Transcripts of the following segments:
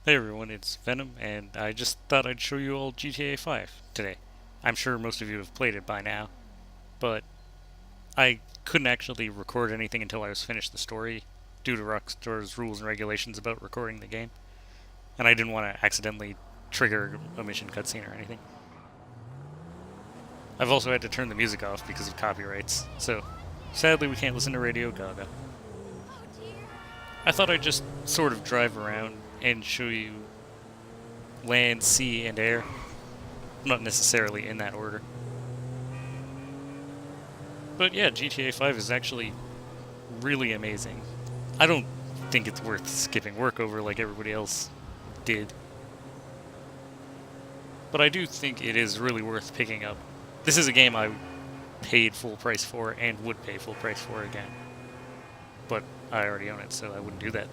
Hey everyone, it's Venom, and I just thought I'd show you all GTA 5 today. I'm sure most of you have played it by now, but I couldn't actually record anything until I was finished the story due to Rockstar's rules and regulations about recording the game, and I didn't want to accidentally trigger a mission cutscene or anything. I've also had to turn the music off because of copyrights, so sadly we can't listen to Radio Gaga. I thought I'd just sort of drive around and show you land, sea, and air. Not necessarily in that order. But yeah, GTA 5 is actually really amazing. I don't think it's worth skipping work over like everybody else did. But I do think it is really worth picking up. This is a game I paid full price for and would pay full price for again. But I already own it, so I wouldn't do that.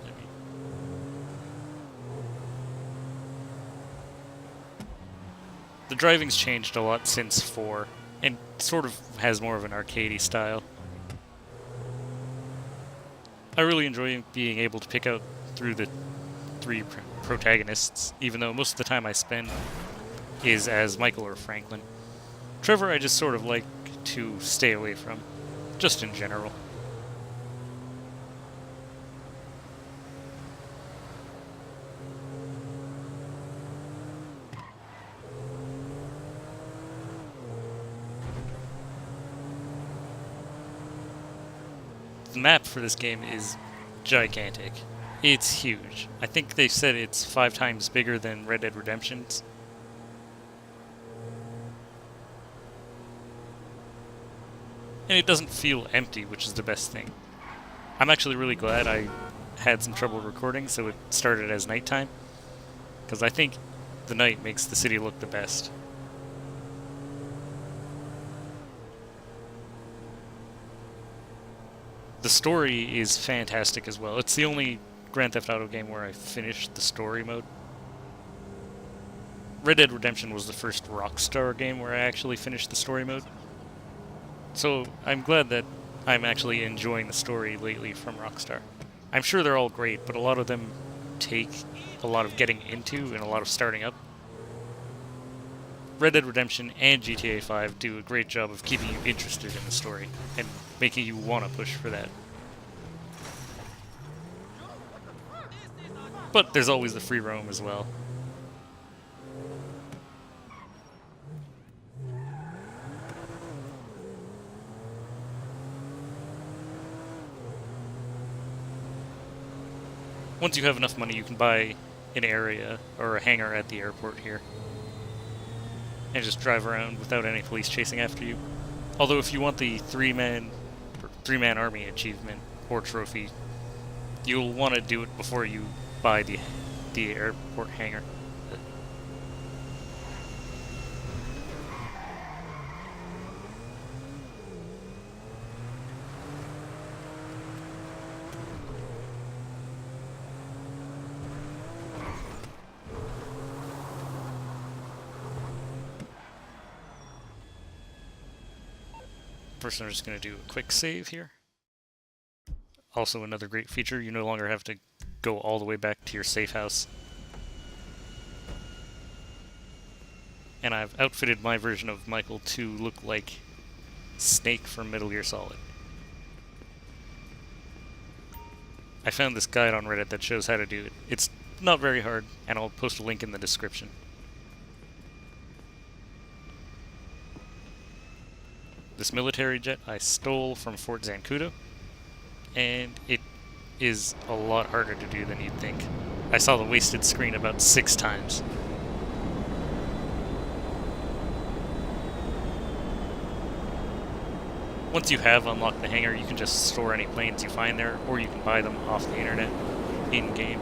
The driving's changed a lot since 4, and sort of has more of an arcadey style. I really enjoy being able to pick out through the three protagonists, even though most of the time I spend is as Michael or Franklin. Trevor I just sort of like to stay away from, just in general. The map for this game is gigantic. It's huge. I think they said it's 5 times bigger than Red Dead Redemption's. And it doesn't feel empty, which is the best thing. I'm actually really glad I had some trouble recording, so it started as nighttime, because I think the night makes the city look the best. The story is fantastic as well. It's the only Grand Theft Auto game where I finished the story mode. Red Dead Redemption was the first Rockstar game where I actually finished the story mode. So I'm glad that I'm actually enjoying the story lately from Rockstar. I'm sure they're all great, but a lot of them take a lot of getting into and a lot of starting up. Red Dead Redemption and GTA 5 do a great job of keeping you interested in the story and making you want to push for that. But there's always the free roam as well. Once you have enough money, you can buy an area or a hangar at the airport here and just drive around without any police chasing after you. Although if you want the three-man army achievement or trophy, you'll want to do it before you buy the airport hangar. First, I'm just going to do a quick save here. Also, another great feature, you no longer have to go all the way back to your safe house. And I've outfitted my version of Michael to look like Snake from Metal Gear Solid. I found this guide on Reddit that shows how to do it. It's not very hard, and I'll post a link in the description. This military jet I stole from Fort Zancudo, and it is a lot harder to do than you'd think. I saw the wasted screen about 6 times. Once you have unlocked the hangar, you can just store any planes you find there, or you can buy them off the internet in-game.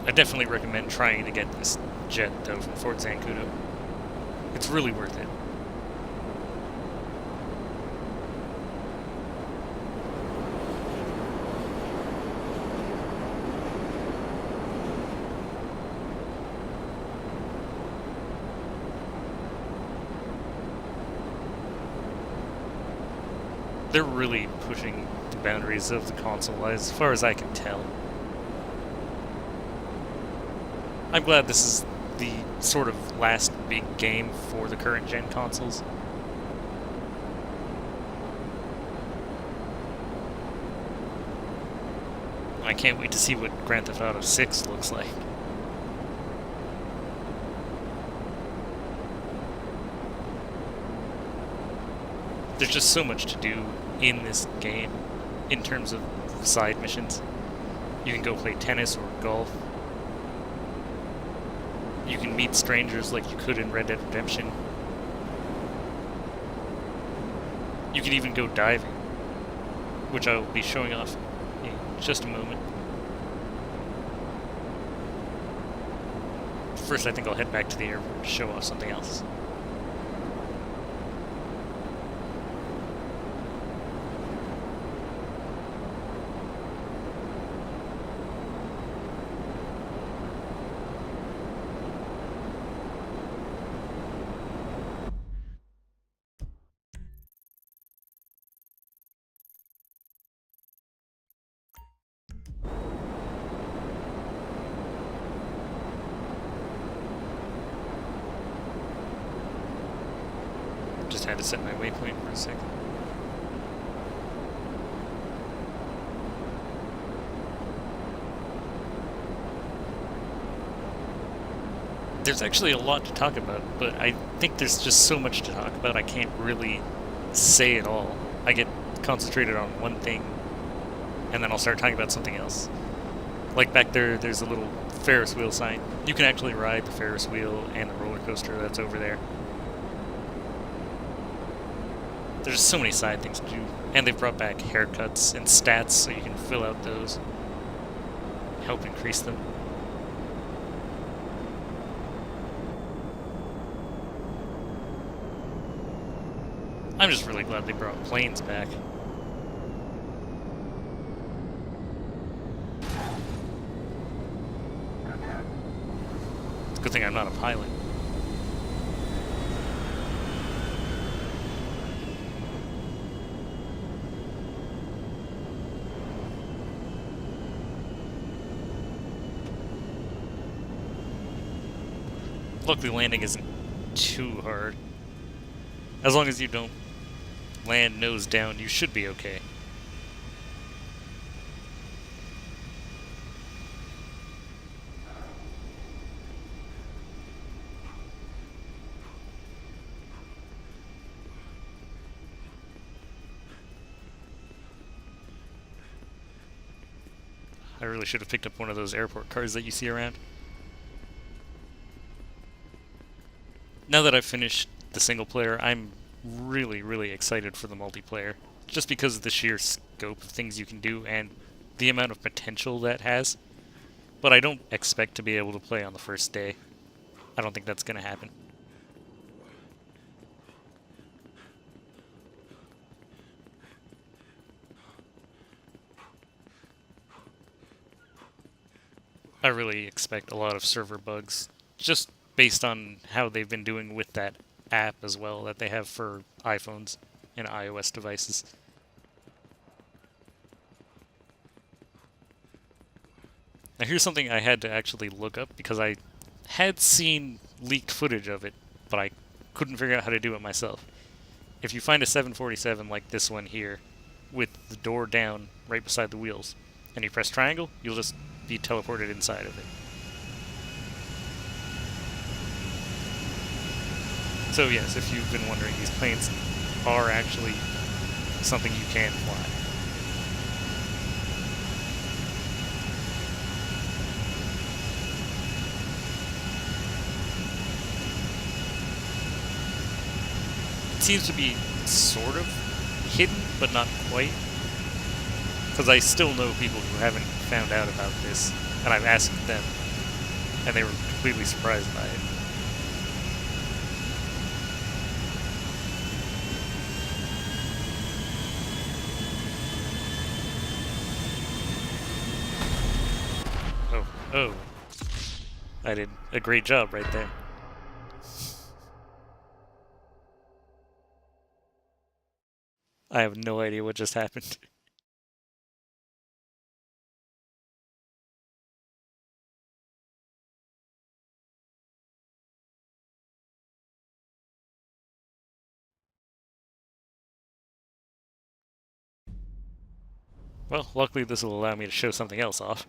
I definitely recommend trying to get this jet, though, from Fort Zancudo. It's really worth it. They're really pushing the boundaries of the console, as far as I can tell. I'm glad this is the sort of last big game for the current gen consoles. I can't wait to see what Grand Theft Auto 6 looks like. There's just so much to do in this game in terms of side missions. You can go play tennis or golf. You can meet strangers like you could in Red Dead Redemption. You can even go diving, which I will be showing off in just a moment. First, I think I'll head back to the airport to show off something else. Just had to set my waypoint for a second. There's actually a lot to talk about, but I think there's just so much to talk about I can't really say it all. I get concentrated on one thing, and then I'll start talking about something else. Like back there, there's a little Ferris wheel sign. You can actually ride the Ferris wheel and the roller coaster that's over there. There's so many side things to do. And they've brought back haircuts and stats so you can fill out those. Help increase them. I'm just really glad they brought planes back. It's a good thing I'm not a pilot. Luckily, landing isn't too hard. As long as you don't land nose down, you should be okay. I really should have picked up one of those airport cars that you see around. Now that I've finished the single player, I'm really excited for the multiplayer. Just because of the sheer scope of things you can do and the amount of potential that has. But I don't expect to be able to play on the first day. I don't think that's going to happen. I really expect a lot of server bugs, just based on how they've been doing with that app as well that they have for iPhones and iOS devices. Now here's something I had to actually look up because I had seen leaked footage of it, but I couldn't figure out how to do it myself. If you find a 747 like this one here, with the door down right beside the wheels, and you press triangle, you'll just be teleported inside of it. So yes, if you've been wondering, these planes are actually something you can fly. It seems to be sort of hidden, but not quite. Because I still know people who haven't found out about this, and I've asked them, and they were completely surprised by it. Oh, I did a great job right there. I have no idea what just happened. Well, luckily this will allow me to show something else off.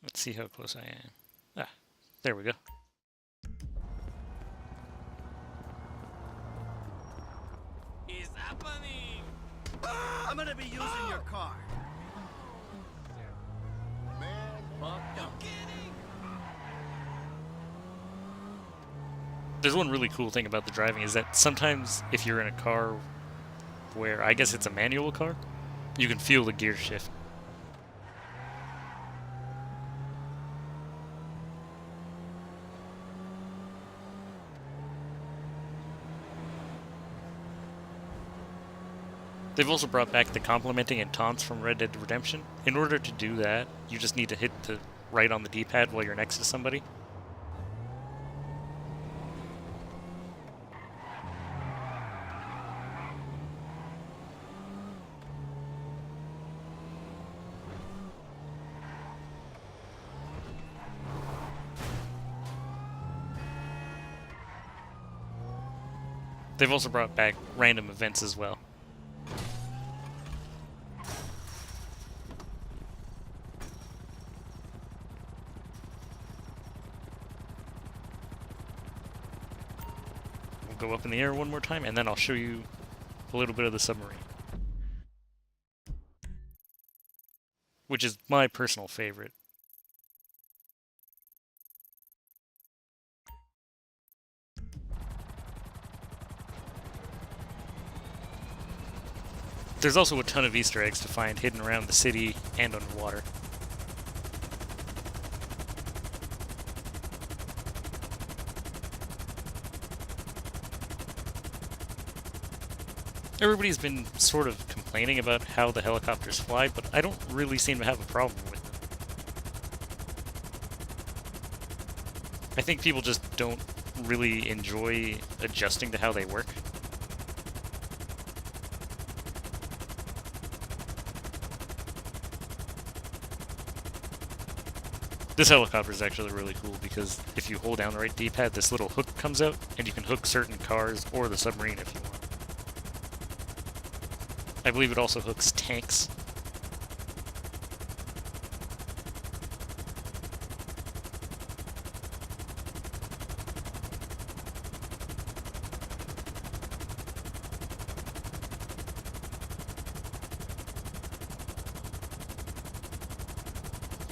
Let's see how close I am. Ah, there we go. Is happening? I'm gonna be using your car. Man, no kidding. There's one really cool thing about the driving is that sometimes if you're in a car where I guess it's a manual car, you can feel the gear shift. They've also brought back the complimenting and taunts from Red Dead Redemption. In order to do that, you just need to hit the right on the D-pad while you're next to somebody. They've also brought back random events as well. We'll go up in the air one more time, and then I'll show you a little bit of the submarine, which is my personal favorite. There's also a ton of Easter eggs to find hidden around the city and underwater. Everybody's been sort of complaining about how the helicopters fly, but I don't really seem to have a problem with them. I think people just don't really enjoy adjusting to how they work. This helicopter is actually really cool because if you hold down the right D-pad, this little hook comes out, and you can hook certain cars or the submarine if you want. I believe it also hooks tanks.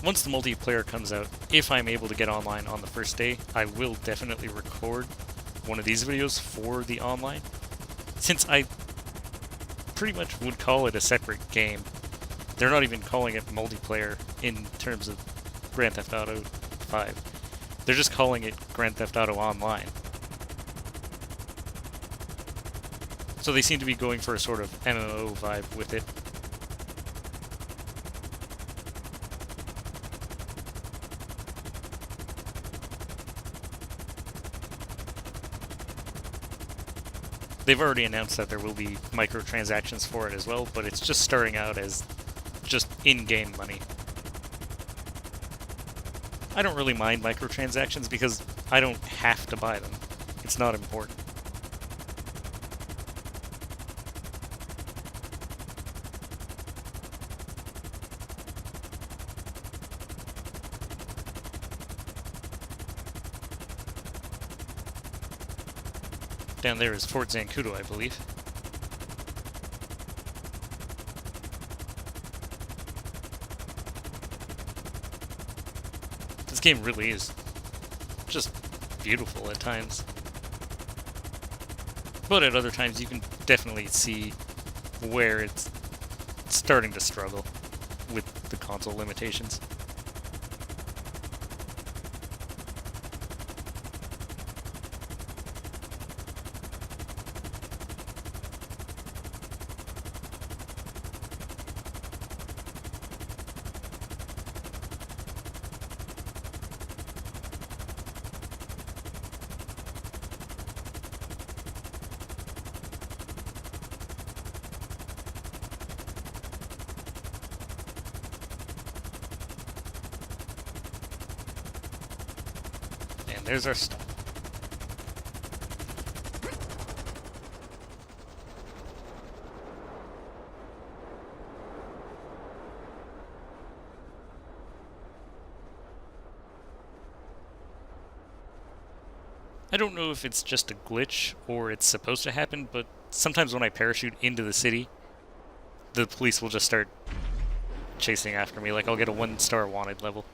Once the multiplayer comes out, if I'm able to get online on the first day, I will definitely record one of these videos for the online. Since I pretty much would call it a separate game, they're not even calling it multiplayer in terms of Grand Theft Auto 5. They're just calling it Grand Theft Auto Online. So they seem to be going for a sort of MMO vibe with it. They've already announced that there will be microtransactions for it as well, but it's just starting out as just in-game money. I don't really mind microtransactions because I don't have to buy them. It's not important. Down there is Fort Zancudo, I believe. This game really is just beautiful at times. But at other times you can definitely see where it's starting to struggle with the console limitations. And there's our stop. I don't know if it's just a glitch or it's supposed to happen, but sometimes when I parachute into the city, the police will just start chasing after me. Like, I'll get a 1-star wanted level.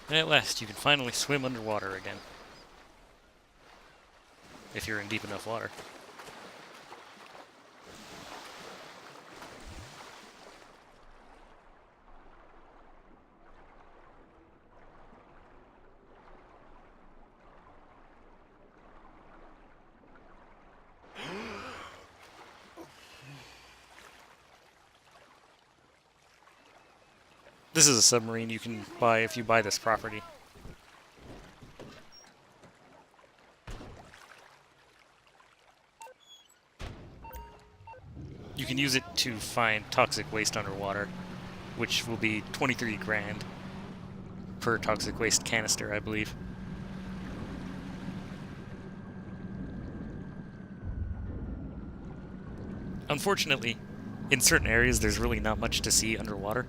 And at last, you can finally swim underwater again. If you're in deep enough water. This is a submarine you can buy if you buy this property. You can use it to find toxic waste underwater, which will be 23 grand per toxic waste canister, I believe. Unfortunately, in certain areas there's really not much to see underwater.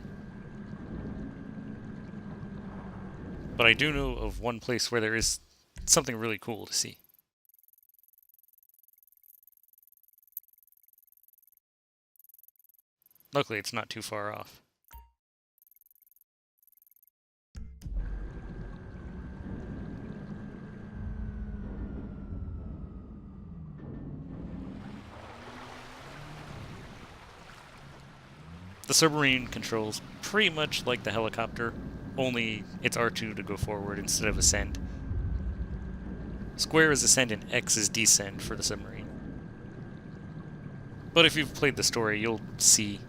But I do know of one place where there is something really cool to see. Luckily, it's not too far off. The submarine controls pretty much like the helicopter, only it's R2 to go forward instead of ascend. Square is ascend and X is descend for the submarine. But if you've played the story, you'll see.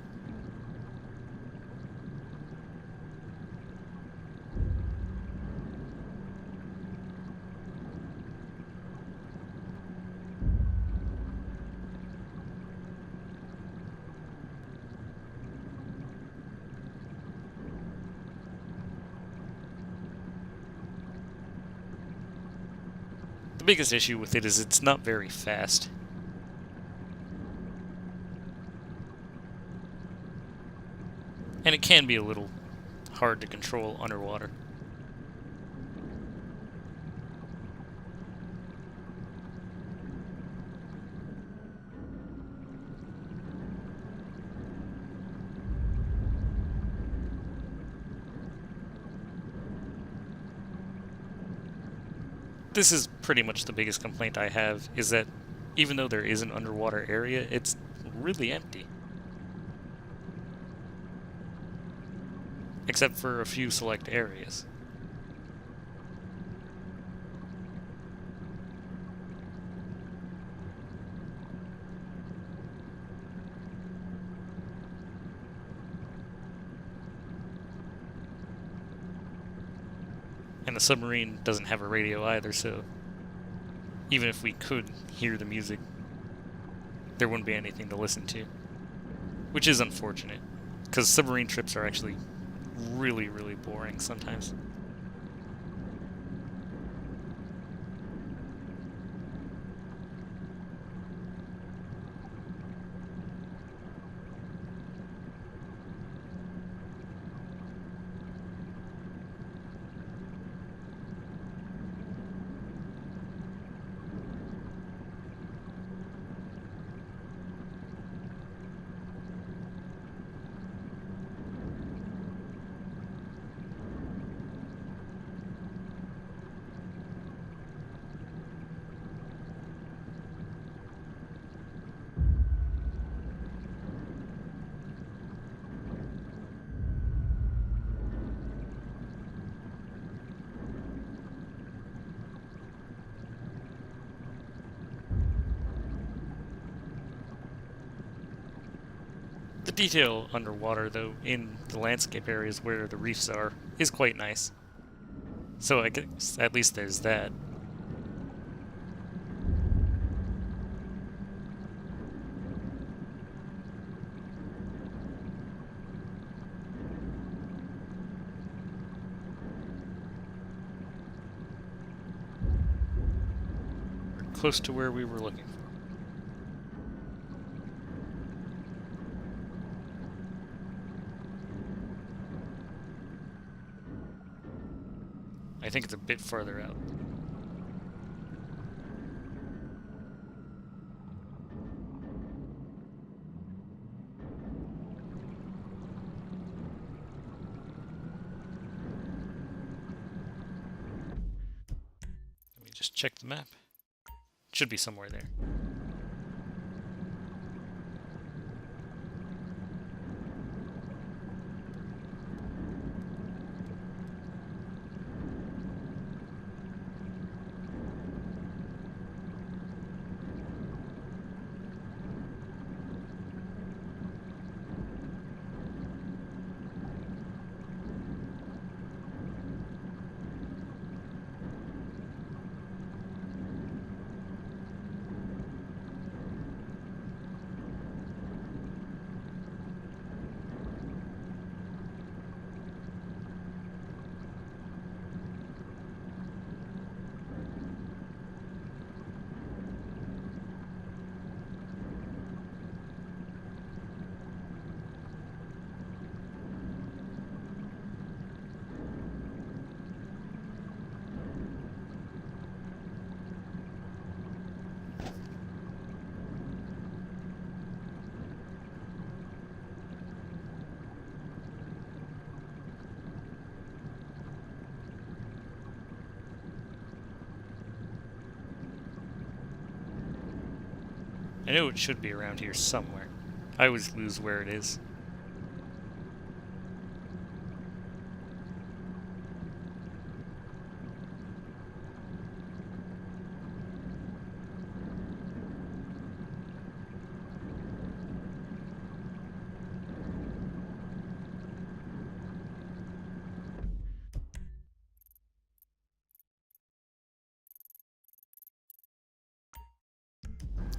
The biggest issue with it is it's not very fast. And it can be a little hard to control underwater. This is pretty much the biggest complaint I have, is that even though there is an underwater area, it's really empty. Except for a few select areas. And the submarine doesn't have a radio either, so even if we could hear the music, there wouldn't be anything to listen to. Which is unfortunate, because submarine trips are actually really, really boring sometimes. The detail underwater, though, in the landscape areas where the reefs are, is quite nice. So I guess at least there's that. close to where we were looking for. I think it's a bit farther out. Let me just check the map. It should be somewhere there. I know it should be around here somewhere. I always lose where it is.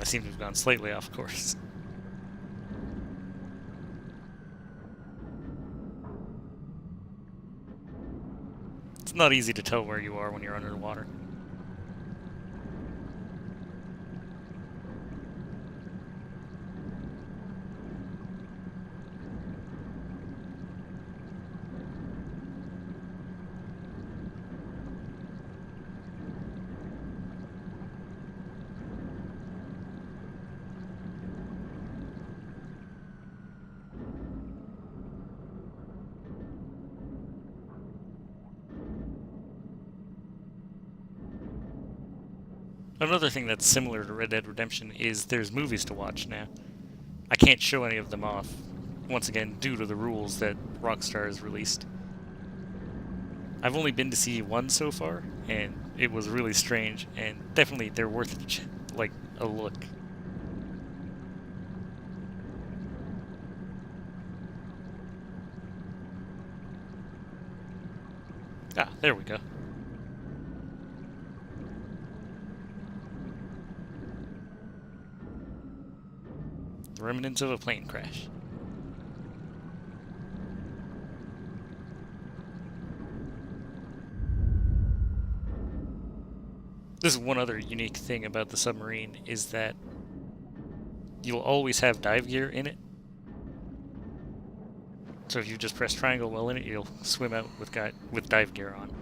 I seem to have gone slightly off course. It's not easy to tell where you are when you're underwater. Another thing that's similar to Red Dead Redemption is there's movies to watch now. I can't show any of them off, once again, due to the rules that Rockstar has released. I've only been to see one so far, and it was really strange, and definitely they're worth like a look. Ah, there we go. The remnants of a plane crash. This is one other unique thing about the submarine, is that you'll always have dive gear in it. So if you just press triangle while in it, you'll swim out with dive gear on.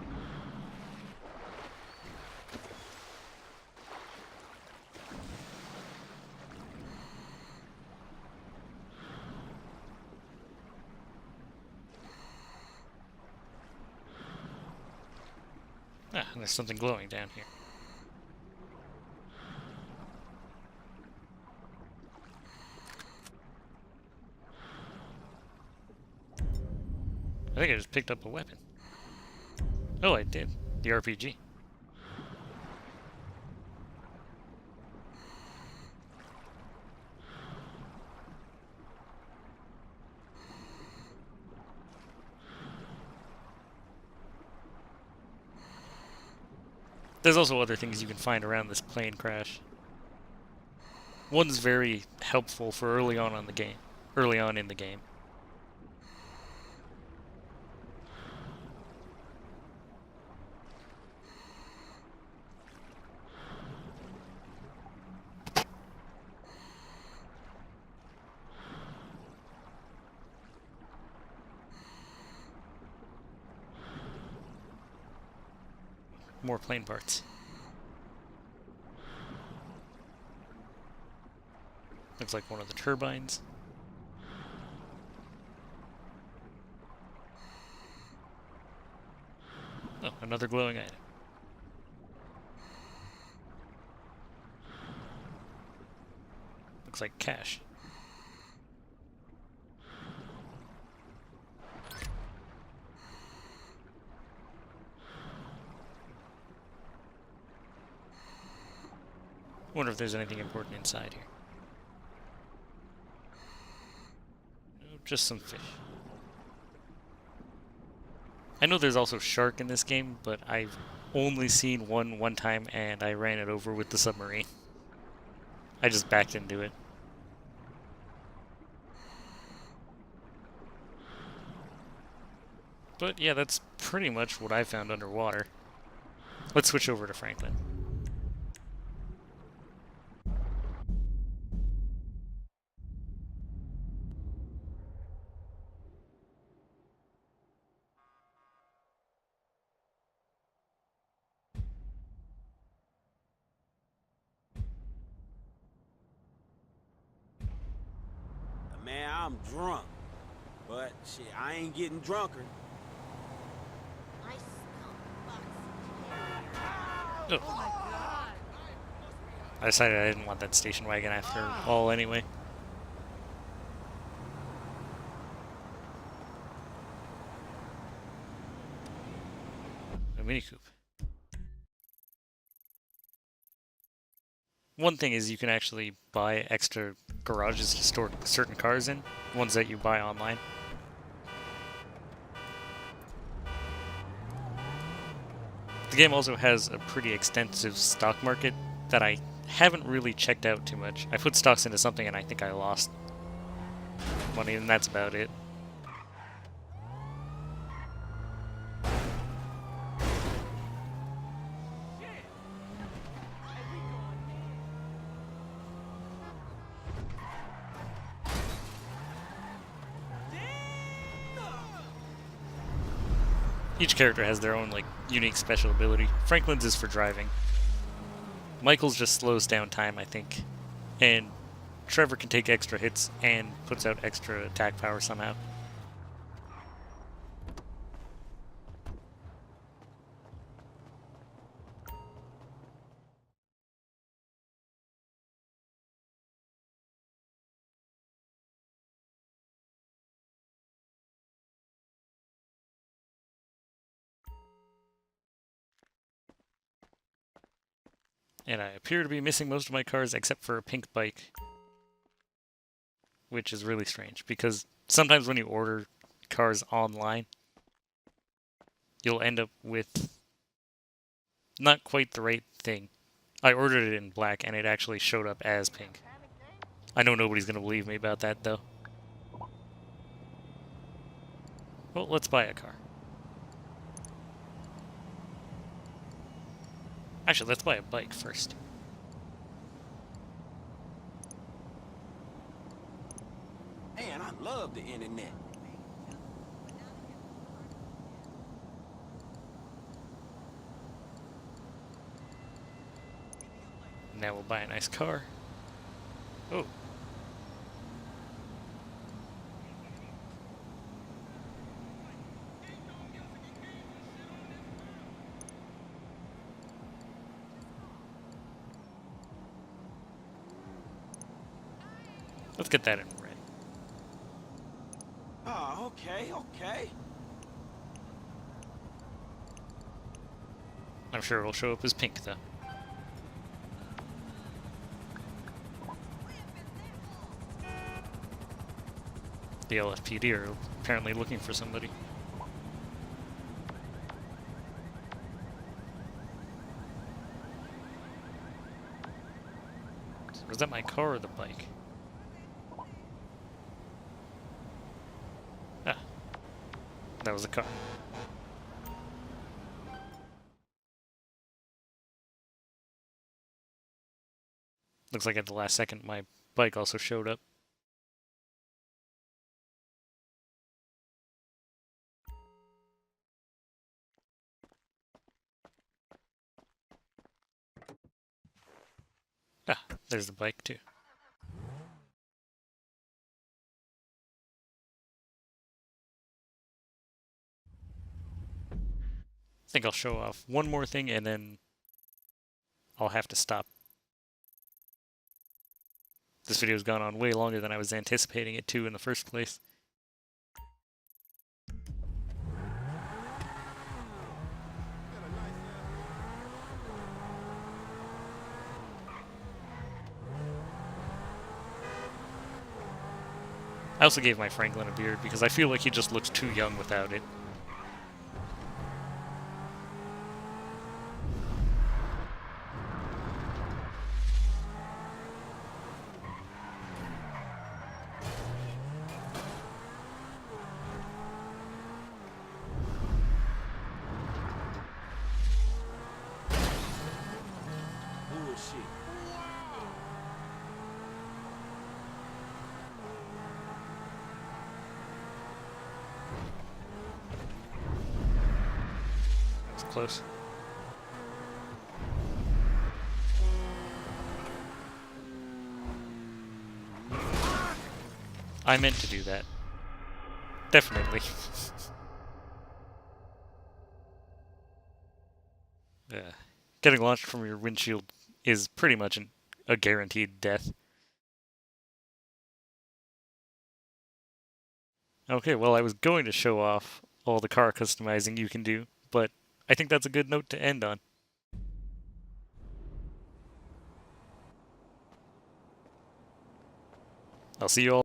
Ah, and there's something glowing down here. I think I just picked up a weapon. Oh, I did. The RPG. There's also other things you can find around this plane crash. One's very helpful for early on in the game. More plane parts. Looks like one of the turbines. Oh, another glowing item. Looks like cash. Wonder if there's anything important inside here. No, just some fish. I know there's also shark in this game, but I've only seen one time and I ran it over with the submarine. I just backed into it. But yeah, that's pretty much what I found underwater. Let's switch over to Franklin. Man, I'm drunk. But shit, I ain't getting drunker. I smell Oh. I decided I didn't want that station wagon after all anyway. A Mini Coupe. One thing is you can actually buy extra garages to store certain cars in, ones that you buy online. The game also has a pretty extensive stock market that I haven't really checked out too much. I put stocks into something and I think I lost money, and that's about it. Each character has their own, like, unique special ability. Franklin's is for driving. Michael's just slows down time, I think. And Trevor can take extra hits and puts out extra attack power somehow. And I appear to be missing most of my cars except for a pink bike. Which is really strange, because sometimes when you order cars online, you'll end up with not quite the right thing. I ordered it in black and it actually showed up as pink. I know nobody's going to believe me about that, though. Well, let's buy a car. Actually, let's buy a bike first. Man, I love the internet. Now we'll buy a nice car. Oh. Let's get that in red. Oh, okay. I'm sure it'll show up as pink, though. The LFPD are apparently looking for somebody. Was that my car or the bike? Ah. That was a car. Looks like at the last second my bike also showed up. There's the bike, too. I think I'll show off one more thing and then I'll have to stop. This video's gone on way longer than I was anticipating it to in the first place. I also gave my Franklin a beard because I feel like he just looks too young without it. Who is she? It's close. I meant to do that. Definitely. Getting launched from your windshield is pretty much a guaranteed death. Okay, well, I was going to show off all the car customizing you can do, but I think that's a good note to end on. I'll see you all